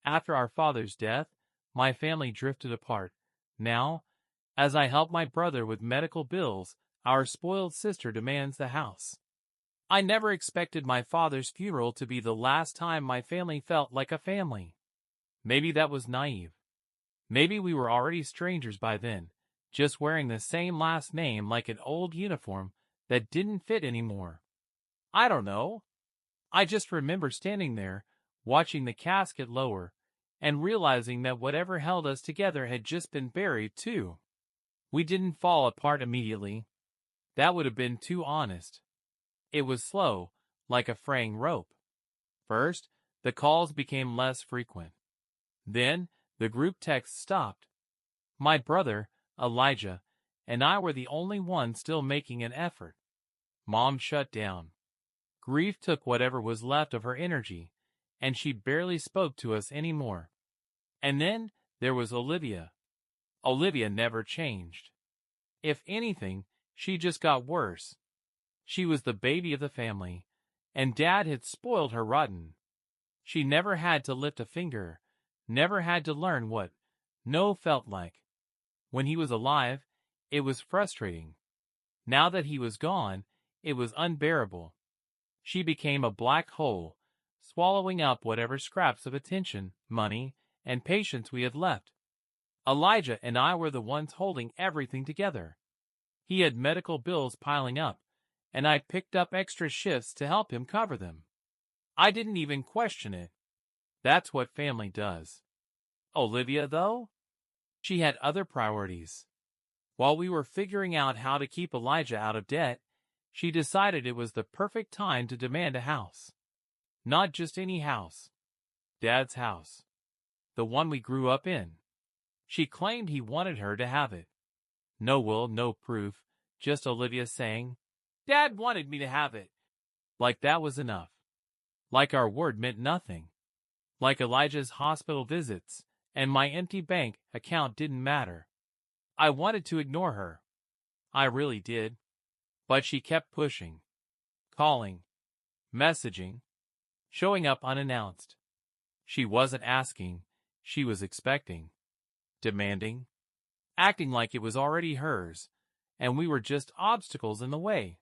After our father's death, my family drifted apart. Now, as I help my brother with medical bills, our spoiled sister demands the house. I never expected my father's funeral to be the last time my family felt like a family. Maybe that was naive. Maybe we were already strangers by then, just wearing the same last name like an old uniform that didn't fit anymore. I don't know. I just remember standing there, watching the casket lower, and realizing that whatever held us together had just been buried too. We didn't fall apart immediately. That would have been too honest. It was slow, like a fraying rope. First, the calls became less frequent. Then, the group text stopped. My brother, Elijah, and I were the only ones still making an effort. Mom shut down. Grief took whatever was left of her energy, and she barely spoke to us anymore. And then there was Olivia. Olivia never changed. If anything, she just got worse. She was the baby of the family, and Dad had spoiled her rotten. She never had to lift a finger, never had to learn what no felt like. When he was alive, it was frustrating. Now that he was gone, it was unbearable. She became a black hole, swallowing up whatever scraps of attention, money, and patience we had left. Elijah and I were the ones holding everything together. He had medical bills piling up, and I picked up extra shifts to help him cover them. I didn't even question it. That's what family does. Olivia, though? She had other priorities. While we were figuring out how to keep Elijah out of debt, she decided it was the perfect time to demand a house. Not just any house. Dad's house. The one we grew up in. She claimed he wanted her to have it. No will, no proof, just Olivia saying, "Dad wanted me to have it." Like that was enough. Like our word meant nothing. Like Elijah's hospital visits and my empty bank account didn't matter. I wanted to ignore her. I really did. But she kept pushing. Calling. Messaging. Showing up unannounced. She wasn't asking. She was expecting. Demanding. Acting like it was already hers, and we were just obstacles in the way.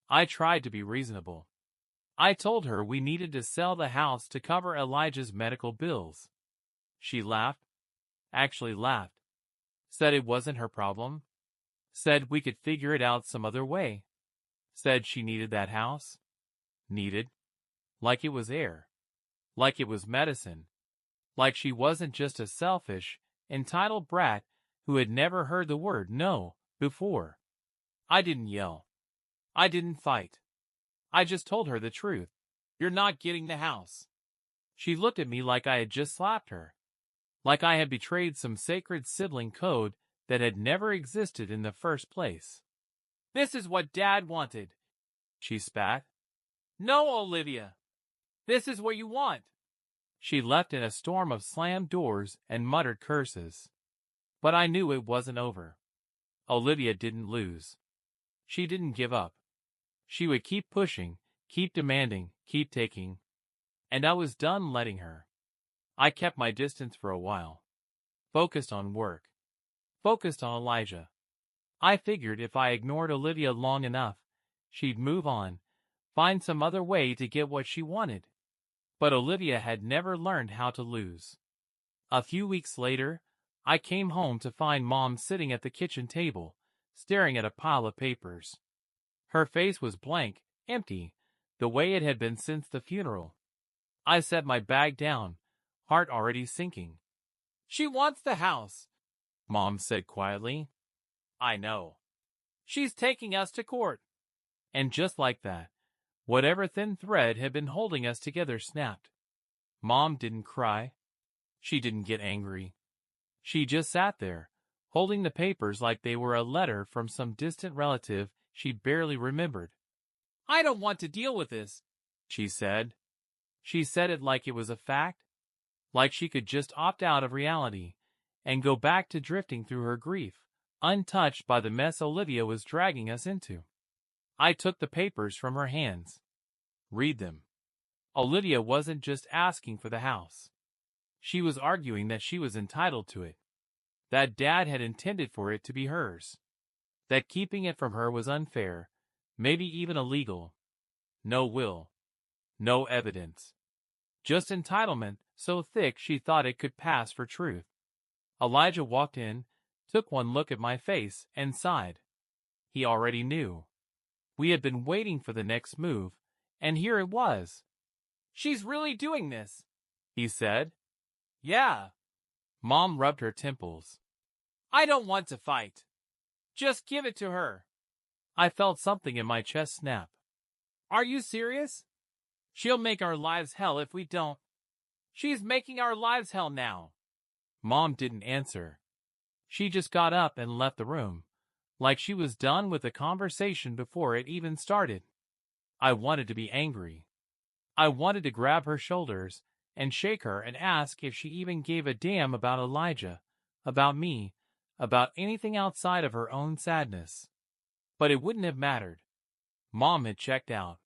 I tried to be reasonable. I told her we needed to sell the house to cover Elijah's medical bills. She laughed. Actually laughed. Said it wasn't her problem. Said we could figure it out some other way. Said she needed that house. Needed. Like it was air. Like it was medicine. Like she wasn't just a selfish, entitled brat who had never heard the word no before. I didn't yell. I didn't fight. I just told her the truth. You're not getting the house. She looked at me like I had just slapped her. Like I had betrayed some sacred sibling code that had never existed in the first place. This is what Dad wanted, she spat. No, Olivia. This is what you want. She left in a storm of slammed doors and muttered curses. But I knew it wasn't over. Olivia didn't lose. She didn't give up. She would keep pushing, keep demanding, keep taking. And I was done letting her. I kept my distance for a while. Focused on work. Focused on Elijah. I figured if I ignored Olivia long enough, she'd move on, find some other way to get what she wanted. But Olivia had never learned how to lose. A few weeks later, I came home to find Mom sitting at the kitchen table, staring at a pile of papers. Her face was blank, empty, the way it had been since the funeral. I set my bag down, heart already sinking. She wants the house, Mom said quietly. I know. She's taking us to court. And just like that, whatever thin thread had been holding us together snapped. Mom didn't cry. She didn't get angry. She just sat there, holding the papers like they were a letter from some distant relative she barely remembered. I don't want to deal with this, she said. She said it like it was a fact, like she could just opt out of reality and go back to drifting through her grief, untouched by the mess Olivia was dragging us into. I took the papers from her hands. Read them. Olivia wasn't just asking for the house. She was arguing that she was entitled to it, that Dad had intended for it to be hers, that keeping it from her was unfair, maybe even illegal. No will, no evidence. Just entitlement so thick she thought it could pass for truth. Elijah walked in, took one look at my face, and sighed. He already knew. We had been waiting for the next move, and here it was. "She's really doing this," he said. "Yeah." Mom rubbed her temples. "I don't want to fight. Just give it to her." I felt something in my chest snap. "Are you serious? She'll make our lives hell if we don't." "She's making our lives hell now." Mom didn't answer. She just got up and left the room, like she was done with the conversation before it even started. I wanted to be angry. I wanted to grab her shoulders and shake her and ask if she even gave a damn about Elijah, about me, about anything outside of her own sadness. But it wouldn't have mattered. Mom had checked out.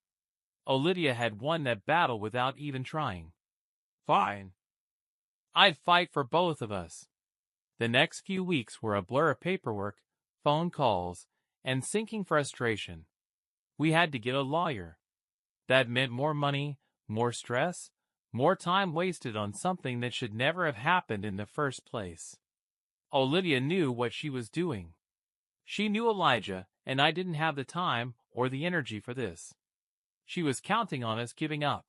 Olivia had won that battle without even trying. Fine. I'd fight for both of us. The next few weeks were a blur of paperwork, phone calls, and sinking frustration. We had to get a lawyer. That meant more money, more stress, more time wasted on something that should never have happened in the first place. Olivia knew what she was doing. She knew Elijah, and I didn't have the time or the energy for this. She was counting on us giving up.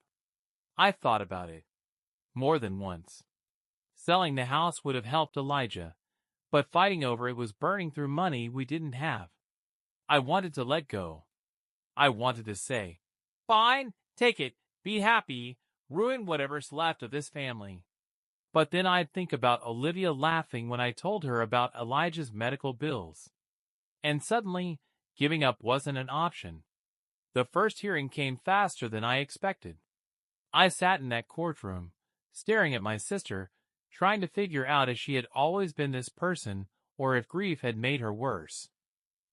I thought about it. More than once. Selling the house would have helped Elijah, but fighting over it was burning through money we didn't have. I wanted to let go. I wanted to say, "Fine, take it, be happy, ruin whatever's left of this family." But then I'd think about Olivia laughing when I told her about Elijah's medical bills. And suddenly, giving up wasn't an option. The first hearing came faster than I expected. I sat in that courtroom, staring at my sister, trying to figure out if she had always been this person or if grief had made her worse.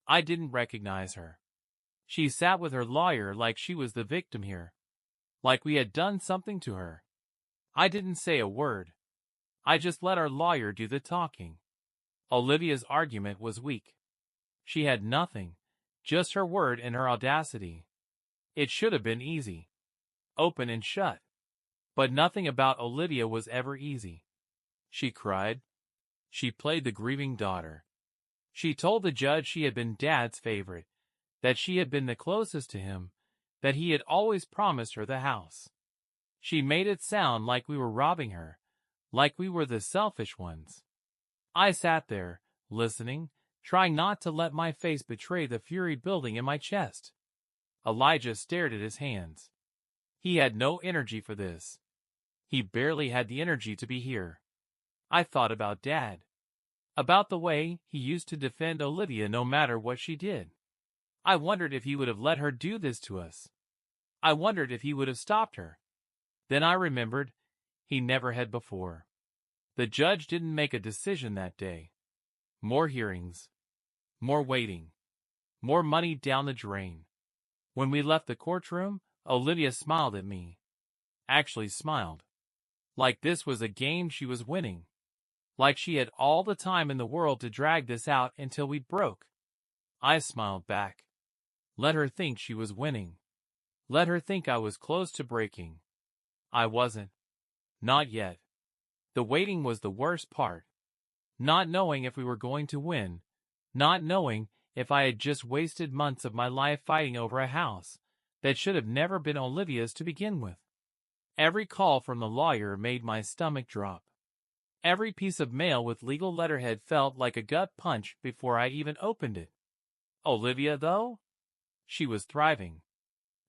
I didn't recognize her. She sat with her lawyer like she was the victim here, like we had done something to her. I didn't say a word. I just let our lawyer do the talking. Olivia's argument was weak. She had nothing, just her word and her audacity. It should have been easy. Open and shut. But nothing about Olivia was ever easy. She cried. She played the grieving daughter. She told the judge she had been Dad's favorite, that she had been the closest to him, that he had always promised her the house. She made it sound like we were robbing her, like we were the selfish ones. I sat there, listening, trying not to let my face betray the fury building in my chest. Elijah stared at his hands. He had no energy for this. He barely had the energy to be here. I thought about Dad. About the way he used to defend Olivia no matter what she did. I wondered if he would have let her do this to us. I wondered if he would have stopped her. Then I remembered he never had before. The judge didn't make a decision that day. More hearings. More waiting. More money down the drain. When we left the courtroom, Olivia smiled at me. Actually smiled. Like this was a game she was winning. Like she had all the time in the world to drag this out until we broke. I smiled back. Let her think she was winning. Let her think I was close to breaking. I wasn't. Not yet. The waiting was the worst part. Not knowing if we were going to win. Not knowing if I had just wasted months of my life fighting over a house that should have never been Olivia's to begin with. Every call from the lawyer made my stomach drop. Every piece of mail with legal letterhead felt like a gut punch before I even opened it. Olivia, though? She was thriving.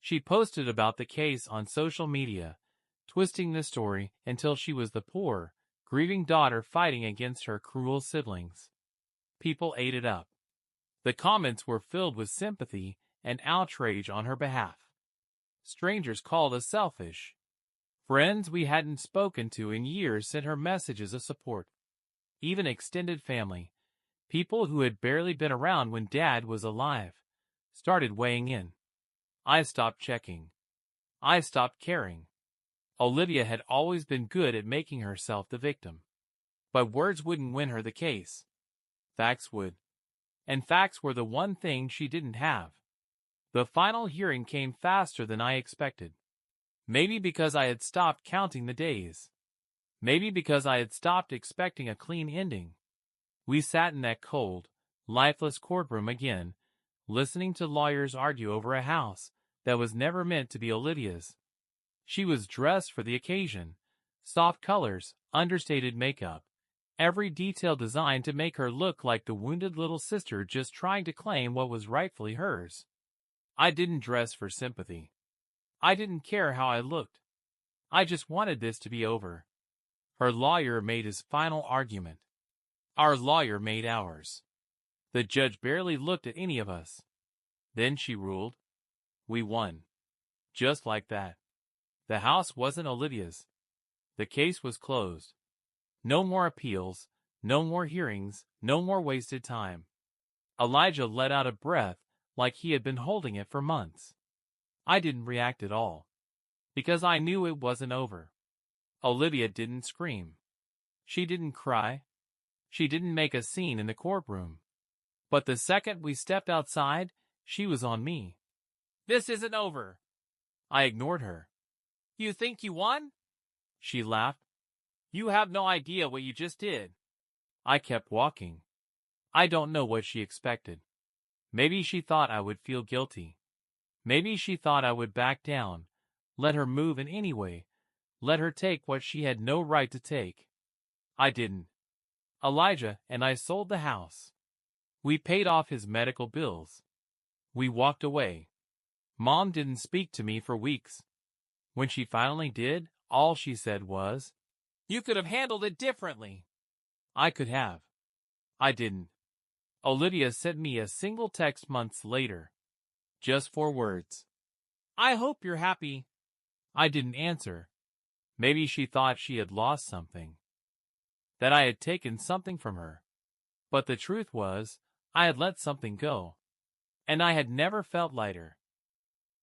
She posted about the case on social media, twisting the story until she was the poor, grieving daughter fighting against her cruel siblings. People ate it up. The comments were filled with sympathy and outrage on her behalf. Strangers called us selfish. Friends we hadn't spoken to in years sent her messages of support. Even extended family, people who had barely been around when Dad was alive, started weighing in. I stopped checking. I stopped caring. Olivia had always been good at making herself the victim. But words wouldn't win her the case. Facts would. And facts were the one thing she didn't have. The final hearing came faster than I expected. Maybe because I had stopped counting the days. Maybe because I had stopped expecting a clean ending. We sat in that cold, lifeless courtroom again, listening to lawyers argue over a house that was never meant to be Olivia's. She was dressed for the occasion. Soft colors, understated makeup, every detail designed to make her look like the wounded little sister just trying to claim what was rightfully hers. I didn't dress for sympathy. I didn't care how I looked. I just wanted this to be over. Her lawyer made his final argument. Our lawyer made ours. The judge barely looked at any of us. Then she ruled. We won. Just like that. The house wasn't Olivia's. The case was closed. No more appeals, no more hearings, no more wasted time. Elijah let out a breath like he had been holding it for months. I didn't react at all, because I knew it wasn't over. Olivia didn't scream. She didn't cry. She didn't make a scene in the courtroom. But the second we stepped outside, she was on me. This isn't over. I ignored her. You think you won? She laughed. You have no idea what you just did. I kept walking. I don't know what she expected. Maybe she thought I would feel guilty. Maybe she thought I would back down, let her move in any way, let her take what she had no right to take. I didn't. Elijah and I sold the house. We paid off his medical bills. We walked away. Mom didn't speak to me for weeks. When she finally did, all she said was, "You could have handled it differently." I could have. I didn't. Olivia sent me a single text months later. Just 4 words. I hope you're happy. I didn't answer. Maybe she thought she had lost something. That I had taken something from her. But the truth was, I had let something go. And I had never felt lighter.